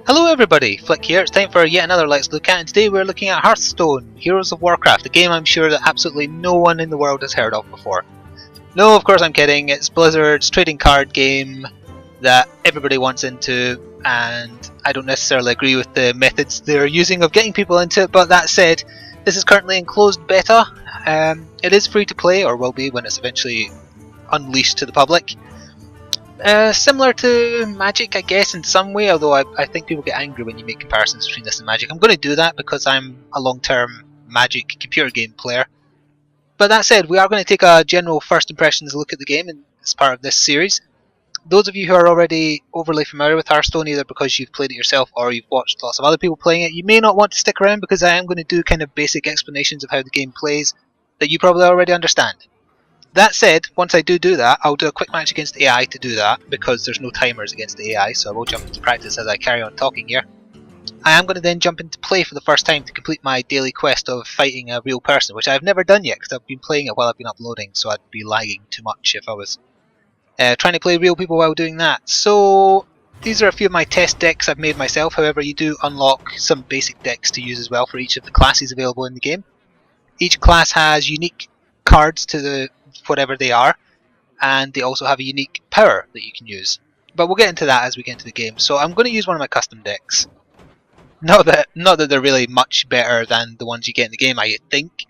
Hello everybody, Flik here. It's time for yet another Let's Look At, and today we're looking at Hearthstone, Heroes of Warcraft, a game I'm sure that absolutely no one in the world has heard of before. No, of course I'm kidding, it's Blizzard's trading card game that everybody wants into, and I don't necessarily agree with the methods they're using of getting people into it, but that said, this is currently in closed beta. It is free to play, or will be when it's eventually unleashed to the public. Similar to Magic, I guess, in some way, although I think people get angry when you make comparisons between this and Magic. I'm going to do that because I'm a long-term Magic computer game player. But that said, we are going to take a general first impressions look at the game as part of this series. Those of you who are already overly familiar with Hearthstone, either because you've played it yourself or you've watched lots of other people playing it, you may not want to stick around because I am going to do kind of basic explanations of how the game plays that you probably already understand. That said, once I do that, I'll do a quick match against AI to do that, because there's no timers against the AI, so I will jump into practice as I carry on talking here. I am going to then jump into play for the first time to complete my daily quest of fighting a real person, which I've never done yet, because I've been playing it while I've been uploading, so I'd be lagging too much if I was trying to play real people while doing that. So, these are a few of my test decks I've made myself. However, you do unlock some basic decks to use as well for each of the classes available in the game. Each class has unique cards to whatever they are, and they also have a unique power that you can use. But we'll get into that as we get into the game. So I'm going to use one of my custom decks. Not that they're really much better than the ones you get in the game, I think.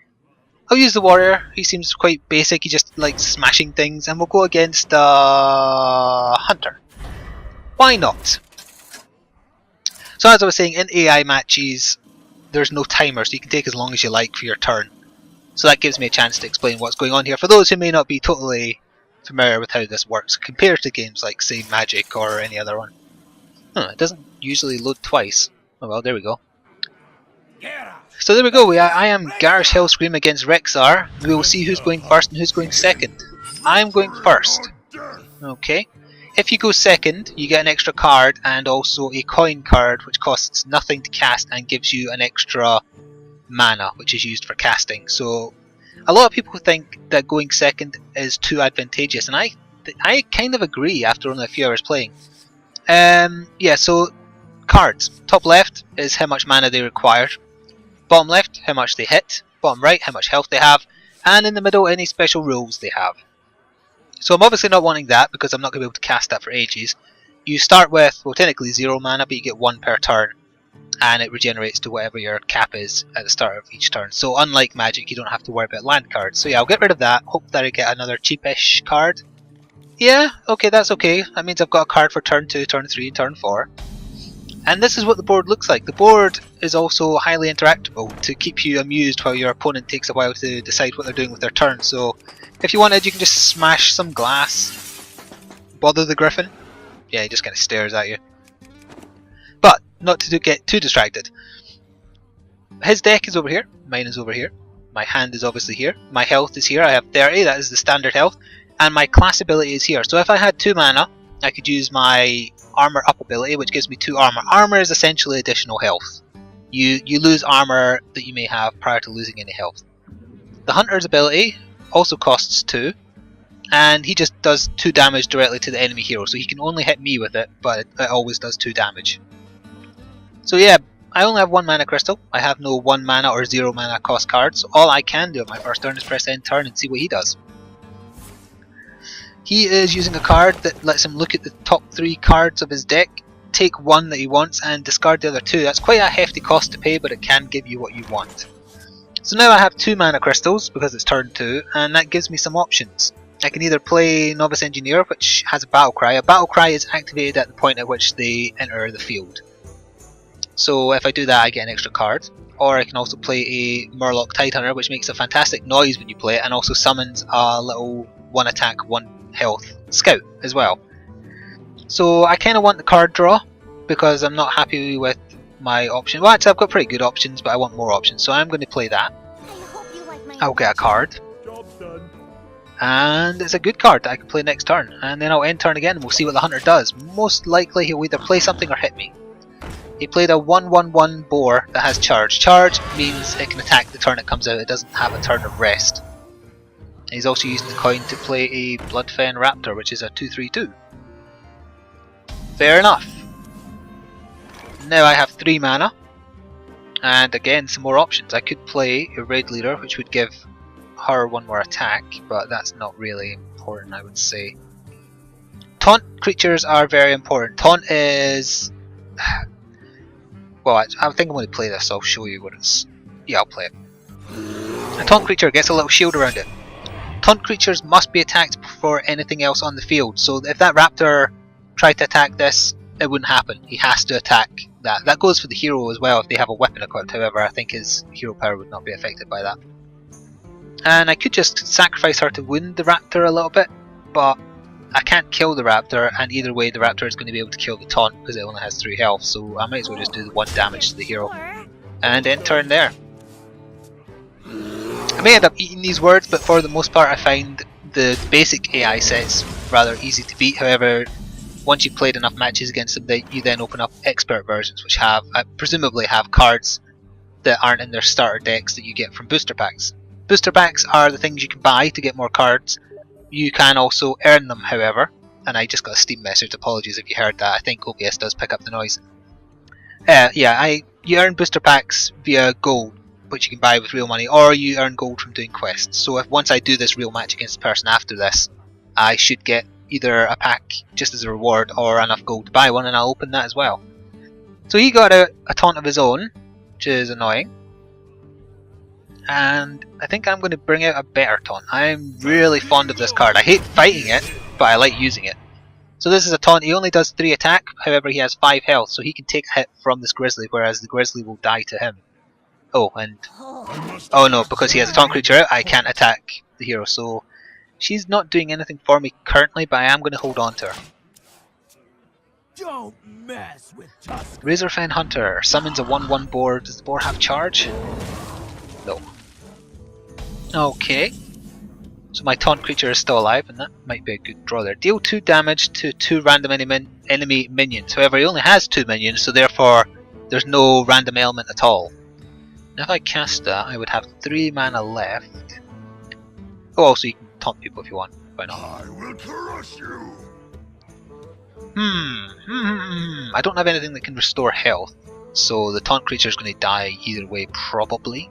I'll use the warrior. He seems quite basic. He just likes smashing things, and we'll go against hunter. Why not? So as I was saying, in AI matches, there's no timer, so you can take as long as you like for your turn. So that gives me a chance to explain what's going on here for those who may not be totally familiar with how this works compared to games like, say, Magic or any other one. It doesn't usually load twice. Oh well, there we go. So there we go, I am Garish Hellscream against Rexar. We will see who's going first and who's going second. I'm going first. Okay. If you go second, you get an extra card and also a coin card which costs nothing to cast and gives you an extra mana, which is used for casting. So a lot of people think that going second is too advantageous, and I kind of agree after only a few hours playing. Yeah, so cards. Top left is how much mana they require. Bottom left, how much they hit. Bottom right, how much health they have. And in the middle, any special rules they have. So I'm obviously not wanting that because I'm not going to be able to cast that for ages. You start with, well, technically 0 mana, but you get 1 per turn. And it regenerates to whatever your cap is at the start of each turn. So unlike Magic, you don't have to worry about land cards. So yeah, I'll get rid of that. Hope that I get another cheapish card. Yeah, okay, that's okay. That means I've got a card for turn 2, turn 3, turn 4. And this is what the board looks like. The board is also highly interactable to keep you amused while your opponent takes a while to decide what they're doing with their turn. So if you wanted, you can just smash some glass. Bother the griffin. Yeah, he just kind of stares at you. But not to get too distracted. His deck is over here, mine is over here, my hand is obviously here, my health is here, I have 30, that is the standard health, and my class ability is here. So if I had 2 mana, I could use my armor up ability, which gives me 2 armor. Armor is essentially additional health. You lose armor that you may have prior to losing any health. The hunter's ability also costs 2, and he just does 2 damage directly to the enemy hero, so he can only hit me with it, but it always does 2 damage. So yeah, I only have 1 mana crystal. I have no 1 mana or 0 mana cost cards, so all I can do on my first turn is press end turn and see what he does. He is using a card that lets him look at the top 3 cards of his deck, take 1 that he wants and discard the other 2. That's quite a hefty cost to pay, but it can give you what you want. So now I have 2 mana crystals because it's turn 2, and that gives me some options. I can either play Novice Engineer, which has a battle cry. A battle cry is activated at the point at which they enter the field. So if I do that, I get an extra card. Or I can also play a Murloc Tidehunter, which makes a fantastic noise when you play it, and also summons a little 1 attack, 1 health scout as well. So I kind of want the card draw, because I'm not happy with my option. Well, actually I've got pretty good options, but I want more options, so I'm going to play that. I'll get a card. And it's a good card that I can play next turn. And then I'll end turn again and we'll see what the hunter does. Most likely he'll either play something or hit me. He played a 1/1/1 boar that has charge. Charge means it can attack the turn it comes out, it doesn't have a turn of rest. And he's also used the coin to play a Bloodfen Raptor, which is a 2/3/2. Fair enough. now I have 3 mana, and again some more options. I could play a raid leader, which would give her 1 more attack, but that's not really important, I would say. Taunt creatures are very important. Taunt is... well, I think I'm going to play this, so I'll show you what it's... yeah, I'll play it. A taunt creature gets a little shield around it. Taunt creatures must be attacked before anything else on the field, so if that raptor tried to attack this, it wouldn't happen. He has to attack that. That goes for the hero as well if they have a weapon equipped, however I think his hero power would not be affected by that. And I could just sacrifice her to wound the raptor a little bit, but I can't kill the raptor, and either way the raptor is going to be able to kill the taunt because it only has 3 health, so I might as well just do the 1 damage to the hero and end turn there. I may end up eating these words, but for the most part I find the basic AI sets rather easy to beat. However, once you've played enough matches against them, you then open up expert versions which have, presumably have cards that aren't in their starter decks that you get from booster packs. Booster packs are the things you can buy to get more cards. You can also earn them, however, and I just got a Steam message, apologies if you heard that. I think OBS does pick up the noise. You earn booster packs via gold, which you can buy with real money, or you earn gold from doing quests. So if once I do this real match against the person after this, I should get either a pack just as a reward or enough gold to buy one, and I'll open that as well. So he got a taunt of his own, which is annoying. And I think I'm going to bring out a better taunt. I'm really fond of this card. I hate fighting it, but I like using it. So this is a taunt. He only does 3 attack, however he has 5 health, so he can take a hit from this grizzly, whereas the grizzly will die to him. Oh, and... oh no, because he has a taunt creature, I can't attack the hero, so... she's not doing anything for me currently, but I am going to hold on to her. Don't mess with Tusk. Razorfen Hunter summons a 1/1 board. Does the board have charge? No. Okay. So my taunt creature is still alive, and that might be a good draw there. Deal 2 damage to 2 random enemy minions. However, he only has 2 minions, so therefore there's no random element at all. Now if I cast that, I would have 3 mana left. Oh, also you can taunt people if you want. Why not? I will crush you. I don't have anything that can restore health, so the taunt creature is going to die either way, probably.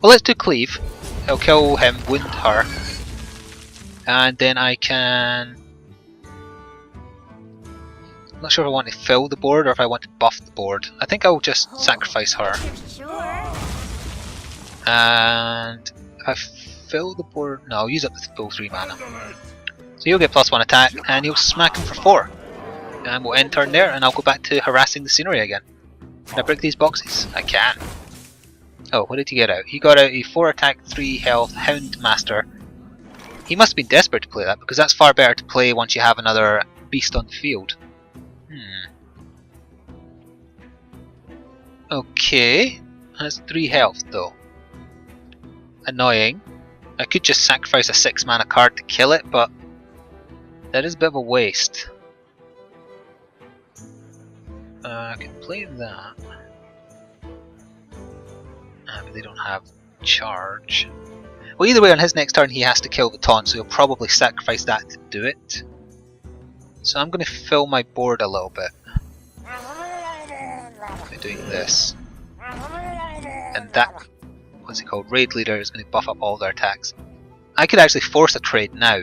Well, let's do Cleave. I'll kill him, wound her, and then I can... I'm not sure if I want to fill the board or if I want to buff the board. I think I'll just sacrifice her. And if I fill the board... no, I'll use up the full 3 mana. So he'll get +1 attack, and he'll smack him for 4. And we'll end turn there, and I'll go back to harassing the scenery again. Can I break these boxes? I can. Oh, what did he get out? He got out a 4 attack, 3 health Hound Master. He must have been desperate to play that, because that's far better to play once you have another beast on the field. Okay, that's 3 health though. Annoying. I could just sacrifice a 6 mana card to kill it, but that is a bit of a waste. I can play that. But they don't have charge. Well, either way, on his next turn he has to kill the taunt, so he'll probably sacrifice that to do it. So I'm going to fill my board a little bit by doing this. And that, what's it called, Raid Leader is going to buff up all their attacks. I could actually force a trade now.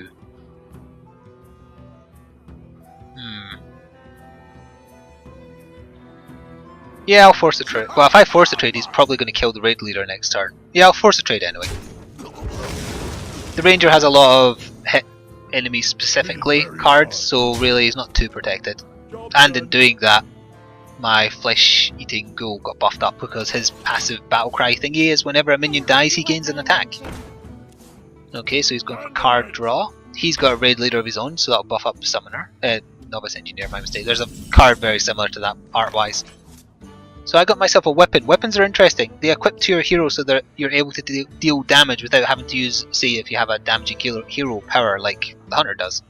Yeah, I'll force a trade. Well, if I force a trade, he's probably going to kill the Raid Leader next turn. Yeah, I'll force a trade anyway. The Ranger has a lot of hit enemy specifically cards, so really he's not too protected. And in doing that, my flesh eating ghoul got buffed up because his passive battle cry thingy is whenever a minion dies he gains an attack. Okay, so he's going for card draw. He's got a Raid Leader of his own, so that'll buff up Summoner. Novice Engineer, my mistake. There's a card very similar to that art wise. So I got myself a weapon. Weapons are interesting. They equip to your hero so that you're able to deal damage without having to use, say, if you have a damaging hero power like the Hunter does.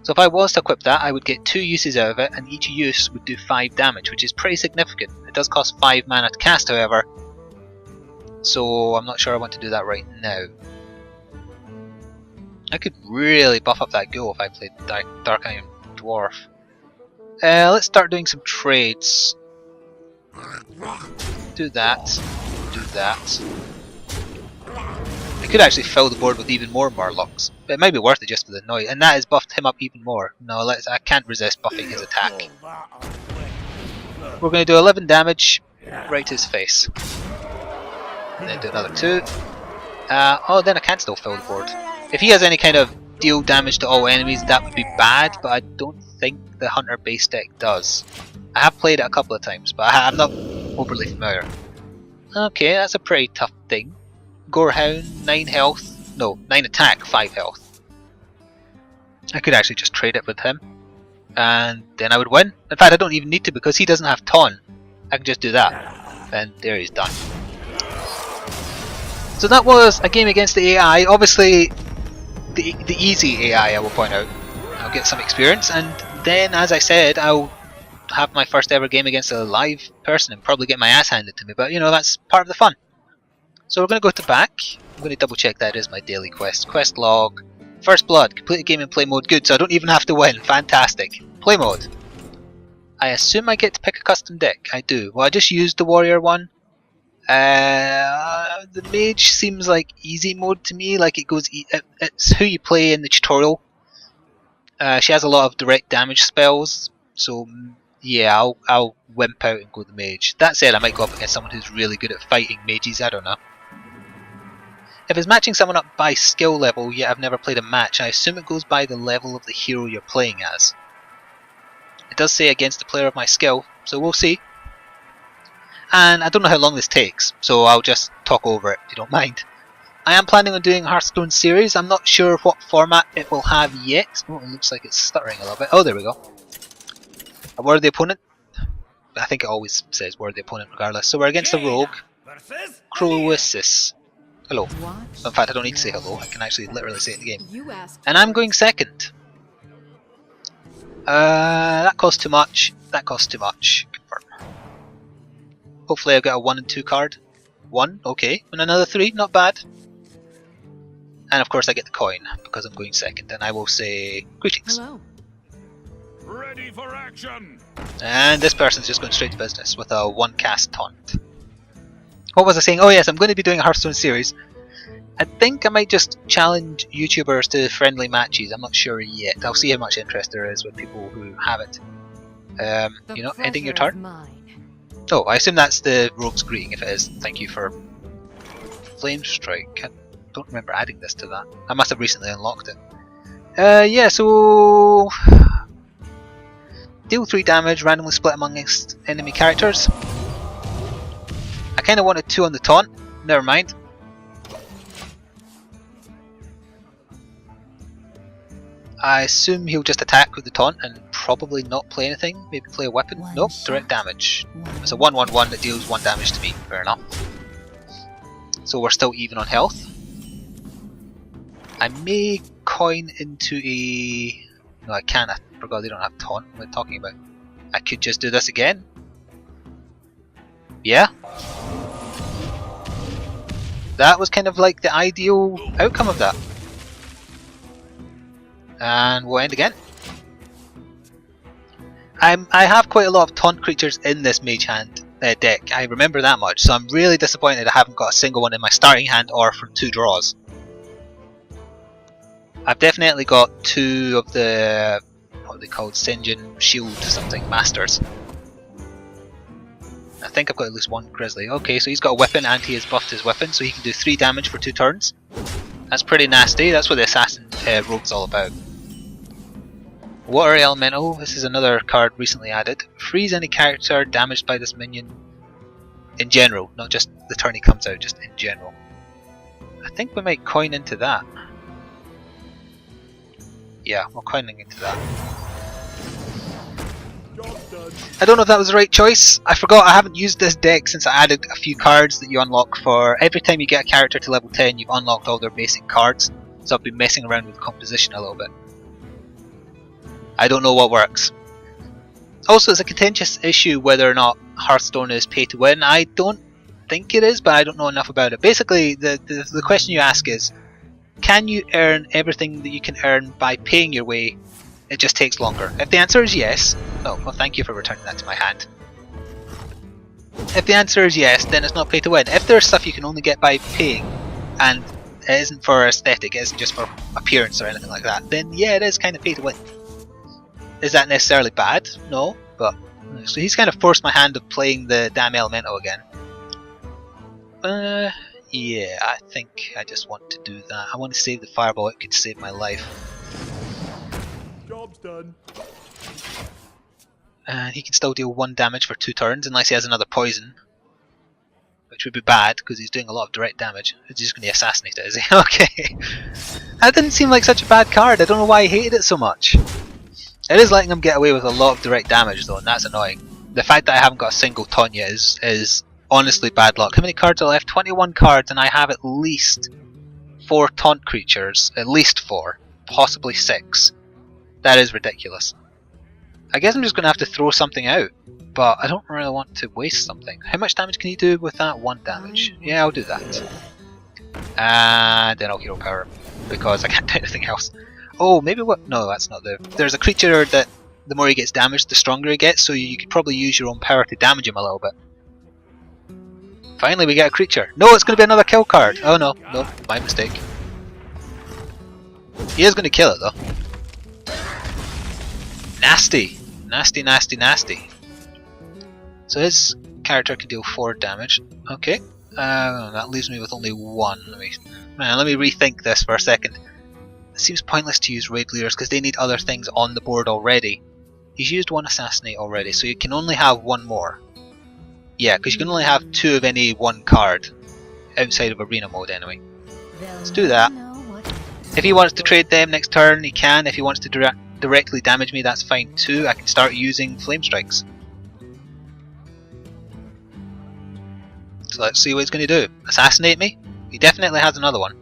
So if I was to equip that, I would get 2 uses out of it, and each use would do 5 damage, which is pretty significant. It does cost 5 mana to cast, however, so I'm not sure I want to do that right now. I could really buff up that ghoul if I played Dark Iron Dwarf. Let's start doing some trades. Do that. Do that. I could actually fill the board with even more Murlocs, but it might be worth it just for the noise, and that has buffed him up even more. No, I can't resist buffing his attack. We're going to do 11 damage right to his face. And then do another 2. Oh, then I can still fill the board. If he has any kind of deal damage to all enemies, that would be bad, but I don't think the Hunter base deck does. I have played it a couple of times, but I'm not overly familiar. Okay, that's a pretty tough thing. Gorehound, 9 health. No, 9 attack, 5 health. I could actually just trade it with him, and then I would win. In fact, I don't even need to because he doesn't have taunt. I can just do that, and there he's done. So that was a game against the AI. Obviously, the easy AI, I will point out. I'll get some experience, and then, as I said, I'll have my first ever game against a live person and probably get my ass handed to me. But you know, that's part of the fun. So we're going to go to back. I'm going to double check that is my daily quest. Quest log. First blood. Complete the game in play mode. Good, so I don't even have to win. Fantastic. Play mode. I assume I get to pick a custom deck. I do. Well, I just used the warrior one. The mage seems like easy mode to me. Like it goes. It's who you play in the tutorial. She has a lot of direct damage spells. So yeah, I'll wimp out and go the mage. That said, I might go up against someone who's really good at fighting mages. I don't know. If it's matching someone up by skill level, yet I've never played a match, I assume it goes by the level of the hero you're playing as. It does say against the player of my skill, so we'll see. And I don't know how long this takes, so I'll just talk over it if you don't mind. I am planning on doing a Hearthstone series. I'm not sure what format it will have yet. Oh, it looks like it's stuttering a little bit. Oh, there we go. A worthy opponent. I think it always says worthy opponent regardless. So we're against the rogue. Croesus. Hello. In fact, I don't need to say hello. I can actually literally say it in the game. And I'm going second. That costs too much. That costs too much. Confirm. Hopefully I'll get a 1 and 2 card. 1, okay. And another 3, not bad. And of course I get the coin because I'm going second. And I will say greetings. Hello. Ready for action. And this person's just going straight to business with a 1 cast taunt. What was I saying? Oh yes, I'm going to be doing a Hearthstone series. I think I might just challenge YouTubers to friendly matches. I'm not sure yet. I'll see how much interest there is with people who have it. You know, ending your turn. Oh, I assume that's the rogue's greeting. If it is, thank you for Flame Strike. I don't remember adding this to that. I must have recently unlocked it. Yeah, so deal 3 damage, randomly split amongst enemy characters. I kind of wanted 2 on the taunt. Never mind. I assume he'll just attack with the taunt and probably not play anything. Maybe play a weapon. Nope, direct damage. It's a 1/1/1 that deals 1 damage to me. Fair enough. So we're still even on health. I may coin into a... No, I can't. I forgot they don't have taunt. What am I talking about? I could just do this again. Yeah. That was kind of like the ideal outcome of that. And we'll end again. I have quite a lot of taunt creatures in this mage hand deck. I remember that much, so I'm really disappointed I haven't got a single one in my starting hand or from 2 draws. I've definitely got 2 of the, what are they called, Senjin Shield something masters. I think I've got at least 1 Grizzly. Okay, so he's got a weapon and he has buffed his weapon, so he can do 3 damage for 2 turns. That's pretty nasty. That's what the Assassin Rogue's all about. Water Elemental. This is another card recently added. Freeze any character damaged by this minion in general, not just the turn he comes out, just in general. I think we might coin into that. Yeah, we're coining into that. I don't know if that was the right choice. I forgot I haven't used this deck since I added a few cards that you unlock for every time you get a character to level 10 you've unlocked all their basic cards. So I've been messing around with composition a little bit. I don't know what works. Also, it's a contentious issue whether or not Hearthstone is pay to win. I don't think it is, but I don't know enough about it. Basically, the question you ask is, can you earn everything that you can earn by paying your way? It just takes longer. If the answer is yes, oh, well thank you for returning that to my hand. If the answer is yes, then it's not pay to win. If there's stuff you can only get by paying, and it isn't for aesthetic, it isn't just for appearance or anything like that, then yeah, it is kind of pay to win. Is that necessarily bad? No, but so he's kind of forced my hand of playing the damn elemental again. Yeah, I think I just want to do that. I want to save the fireball, it could save my life. Job's done. And he can still deal 1 damage for 2 turns unless he has another poison. Which would be bad because he's doing a lot of direct damage. He's just going to assassinate it, is he? Okay. That didn't seem like such a bad card. I don't know why I hated it so much. It is letting him get away with a lot of direct damage though, and that's annoying. The fact that I haven't got a single taunt yet is honestly bad luck. How many cards are left? 21 cards, and I have at least 4 taunt creatures. At least 4. Possibly 6. That is ridiculous. I guess I'm just going to have to throw something out, but I don't really want to waste something. How much damage can he do with that? 1 damage. Yeah, I'll do that. And then I'll hero power, because I can't do anything else. Oh, maybe what? No, that's not there. There's a creature that the more he gets damaged, the stronger he gets, so you could probably use your own power to damage him a little bit. Finally, we get a creature. No, it's going to be another kill card. Oh no, my mistake. He is going to kill it though. Nasty. Nasty, nasty, nasty. So his character can deal 4 damage. Okay. That leaves me with only 1. Let me rethink this for a second. It seems pointless to use raid leaders because they need other things on the board already. He's used 1 assassinate already, so you can only have 1 more. Yeah, because you can only have 2 of any 1 card outside of arena mode anyway. Let's do that. If he wants to trade them next turn, he can. If he wants to directly damage me, that's fine too. I can start using flame strikes. So let's see what he's going to do. Assassinate me? He definitely has another one.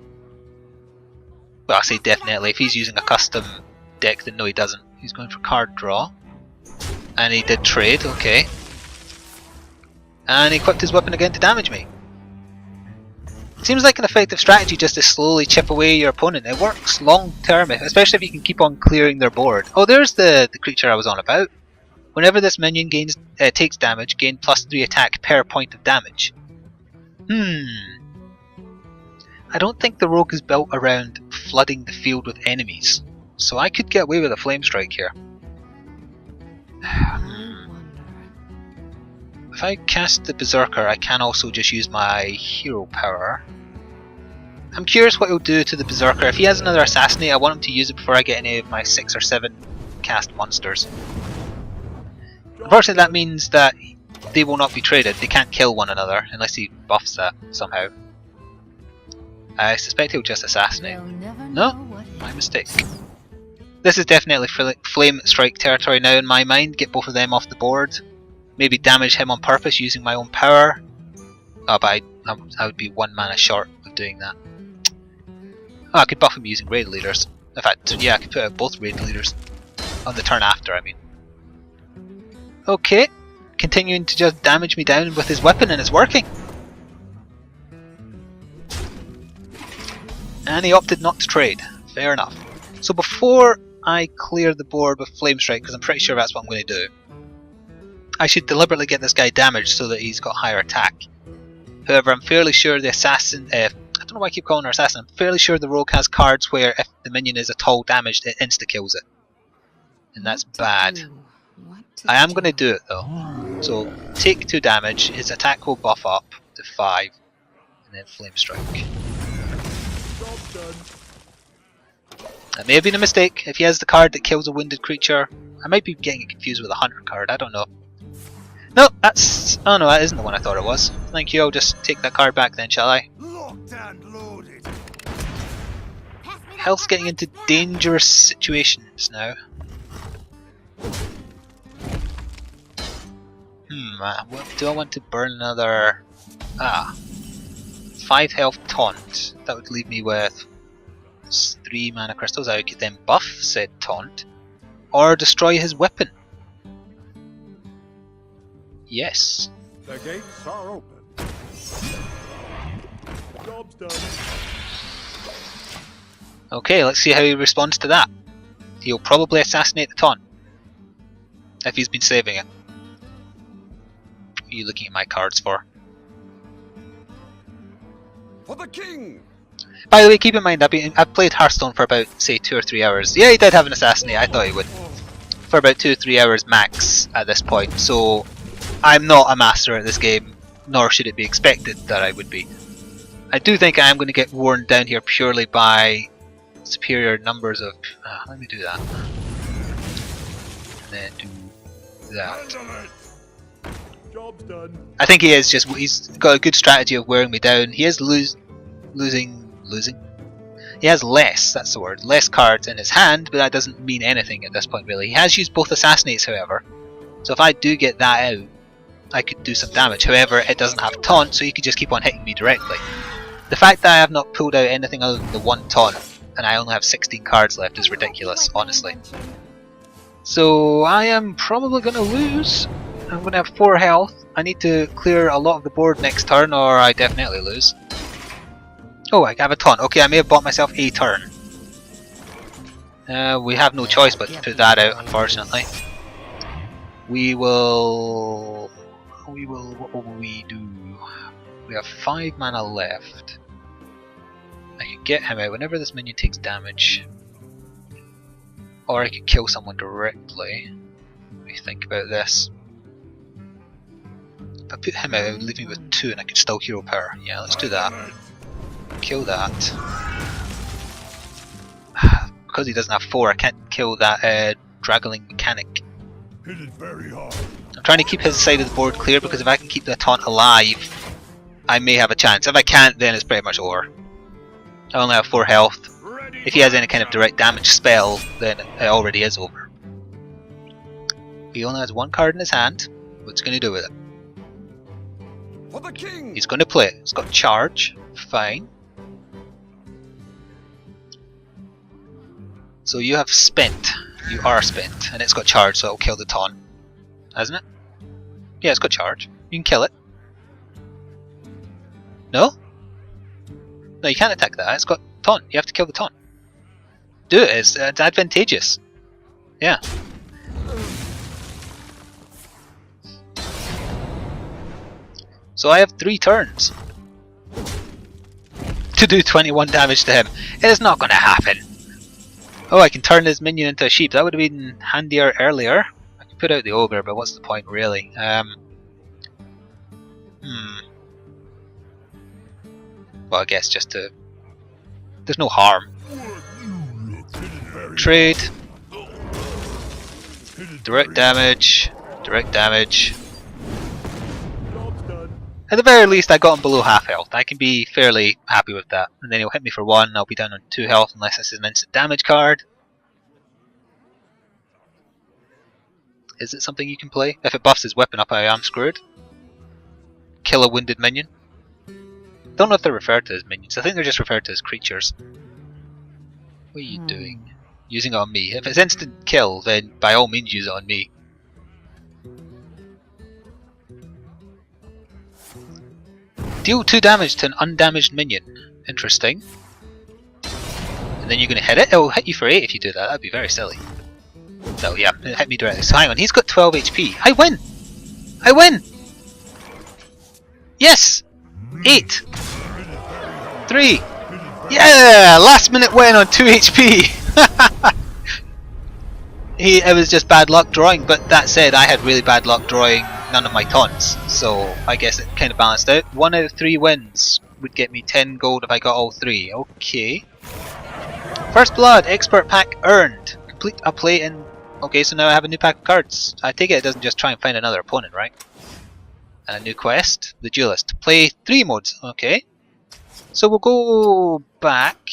Well, I say definitely. If he's using a custom deck, then no, he doesn't. He's going for card draw. And he did trade, okay. And he equipped his weapon again to damage me. Seems like an effective strategy just to slowly chip away your opponent. It works long term, especially if you can keep on clearing their board. Oh, there's the creature I was on about. Whenever this minion takes damage, gain +3 attack per point of damage. I don't think the rogue is built around flooding the field with enemies, so I could get away with a flame strike here. If I cast the Berserker, I can also just use my hero power. I'm curious what he'll do to the Berserker. If he has another Assassinate, I want him to use it before I get any of my 6 or 7 cast monsters. Unfortunately, that means that they will not be traded. They can't kill one another unless he buffs that somehow. I suspect he'll just Assassinate. No, my mistake. This is definitely Flame Strike territory now in my mind. Get both of them off the board. Maybe damage him on purpose using my own power. Oh, but I would be 1 mana short of doing that. Oh, I could buff him using raid leaders. In fact, yeah, I could put out both raid leaders. On the turn after, I mean. Okay. Continuing to just damage me down with his weapon, and it's working. And he opted not to trade. Fair enough. So before I clear the board with Flame Strike, because I'm pretty sure that's what I'm going to do, I should deliberately get this guy damaged so that he's got higher attack. However, I'm fairly sure the assassin, I don't know why I keep calling her assassin, I'm fairly sure the rogue has cards where if the minion is at all damaged, it insta-kills it. And that's bad. I am going to do it though. So, take 2 damage, his attack will buff up to 5, and then Flame Strike. That may have been a mistake. If he has the card that kills a wounded creature, I might be getting it confused with a hunter card, I don't know. No, that's... oh no, that isn't the one I thought it was. Thank you, I'll just take that card back then, shall I? Health's getting into dangerous situations now. Do I want to burn another... 5 health taunt. That would leave me with 3 mana crystals. I could then buff said taunt. Or destroy his weapon. Yes. The gates are open. Job's done. Okay, let's see how he responds to that. He'll probably assassinate the taunt. If he's been saving it. are you looking at my cards for? For the king! By the way, keep in mind, I've played Hearthstone for about, say, 2 or 3 hours. Yeah, he did have an assassinate, I thought he would. For about 2 or 3 hours max at this point, so I'm not a master at this game, nor should it be expected that I would be. I do think I am going to get worn down here purely by superior numbers of... let me do that. And then do that. Job's done. I think he's got a good strategy of wearing me down. He is losing? He has less, that's the word, less cards in his hand, but that doesn't mean anything at this point really. He has used both assassinates however, so if I do get that out, I could do some damage. However, it doesn't have taunt, so he could just keep on hitting me directly. The fact that I have not pulled out anything other than the one taunt, and I only have 16 cards left is ridiculous, honestly. So I am probably going to lose. I'm going to have 4 health. I need to clear a lot of the board next turn or I definitely lose. Oh, I have a taunt. Okay, I may have bought myself a turn. We have no choice but to put that out, unfortunately. What will we do? We have 5 mana left. I could get him out whenever this minion takes damage. Or I could kill someone directly. Let me think about this. If I put him out, it would leave me with 2 and I could still hero power. Yeah, let's do that. Kill that. Because he doesn't have 4, I can't kill that Draggling Mechanic. Hit it very hard. I'm trying to keep his side of the board clear because if I can keep the taunt alive, I may have a chance. If I can't, then it's pretty much over. I only have 4 health. If he has any kind of direct damage spell, then it already is over. He only has 1 card in his hand. What's he going to do with it? For the king! He's going to play it. It's got charge. Fine. So you have spent. You are spent. And it's got charge, so it'll kill the taunt. Hasn't it? Yeah, it's got charge. You can kill it. No? No, you can't attack that. It's got taunt. You have to kill the taunt. Do it. It's advantageous. Yeah. So I have 3 turns to do 21 damage to him. It is not going to happen. Oh, I can turn his minion into a sheep. That would have been handier earlier. I could put out the ogre, but what's the point really? Well, I guess just to... There's no harm. Trade. Direct damage. Direct damage. At the very least, I got him below half health. I can be fairly happy with that. And then he'll hit me for 1, I'll be down on 2 health unless this is an instant damage card. Is it something you can play? If it buffs his weapon up, I am screwed. Kill a wounded minion. Don't know if they're referred to as minions. I think they're just referred to as creatures. What are you doing? Using it on me. If it's instant kill, then by all means use it on me. Deal 2 damage to an undamaged minion. Interesting. And then you're going to hit it? It will hit you for 8 if you do that. That'd be very silly. So yeah, it hit me directly. So hang on, he's got 12 HP. I win! I win! Yes! 8! 3! Yeah! Last minute win on 2 HP! It was just bad luck drawing, but that said, I had really bad luck drawing none of my taunts, so I guess it kind of balanced out. 1 out of 3 wins would get me 10 gold if I got all 3. Okay. First Blood, Expert Pack earned. Complete a play in... Okay, so now I have a new pack of cards. I take it doesn't just try and find another opponent, right? A new quest, the Duelist. Play 3 modes, okay. So we'll go back.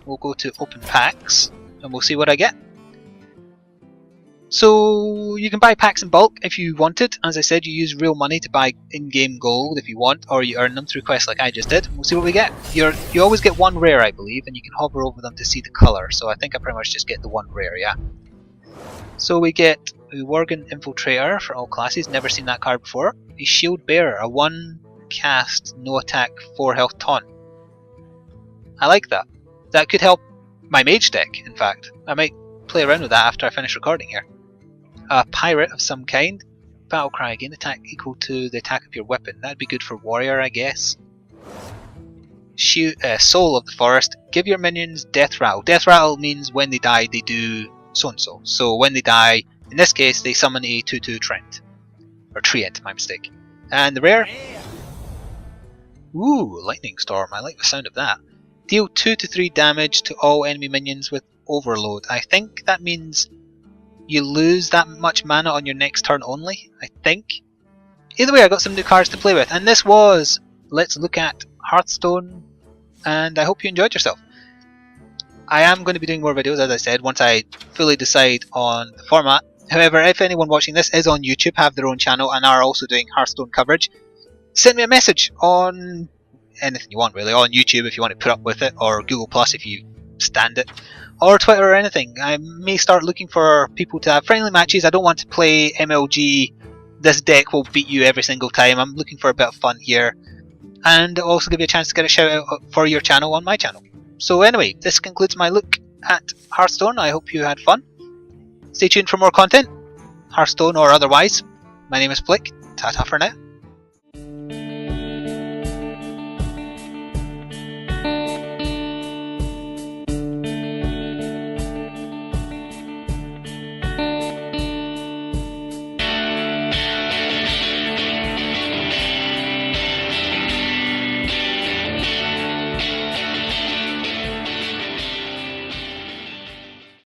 We'll go to Open Packs, and we'll see what I get. So you can buy packs in bulk if you wanted. As I said, you use real money to buy in-game gold if you want, or you earn them through quests like I just did. We'll see what we get. You always get 1 rare, I believe, and you can hover over them to see the colour. So I think I pretty much just get the 1 rare, yeah. So we get a Worgen Infiltrator for all classes. Never seen that card before. A Shield Bearer, a 1 cast, no attack, 4 health taunt. I like that. That could help my mage deck, in fact. I might play around with that after I finish recording here. A pirate of some kind. Battle cry, gain attack equal to the attack of your weapon. That'd be good for warrior, I guess. Shoot, soul of the forest. Give your minions death rattle. Death rattle means when they die, they do so and so. So when they die, in this case, they summon a 2/2 Trent. Or Treant, my mistake. And the rare? Ooh, lightning storm. I like the sound of that. Deal 2 to 3 damage to all enemy minions with overload. I think that means you lose that much mana on your next turn only, I think. Either way, I got some new cards to play with, and this was Let's Look at Hearthstone, and I hope you enjoyed yourself. I am going to be doing more videos, as I said, once I fully decide on the format. However, if anyone watching this is on YouTube, have their own channel, and are also doing Hearthstone coverage, send me a message on anything you want really, on YouTube if you want to put up with it, or Google Plus if you stand it, or Twitter or anything. I may start looking for people to have friendly matches. I don't want to play MLG, this deck will beat you every single time. I'm looking for a bit of fun here, and it'll also give you a chance to get a shout out for your channel on my channel. So anyway, this concludes my look at Hearthstone. I hope you had fun. Stay tuned for more content, Hearthstone or otherwise. My name is Flik. Ta-ta for now.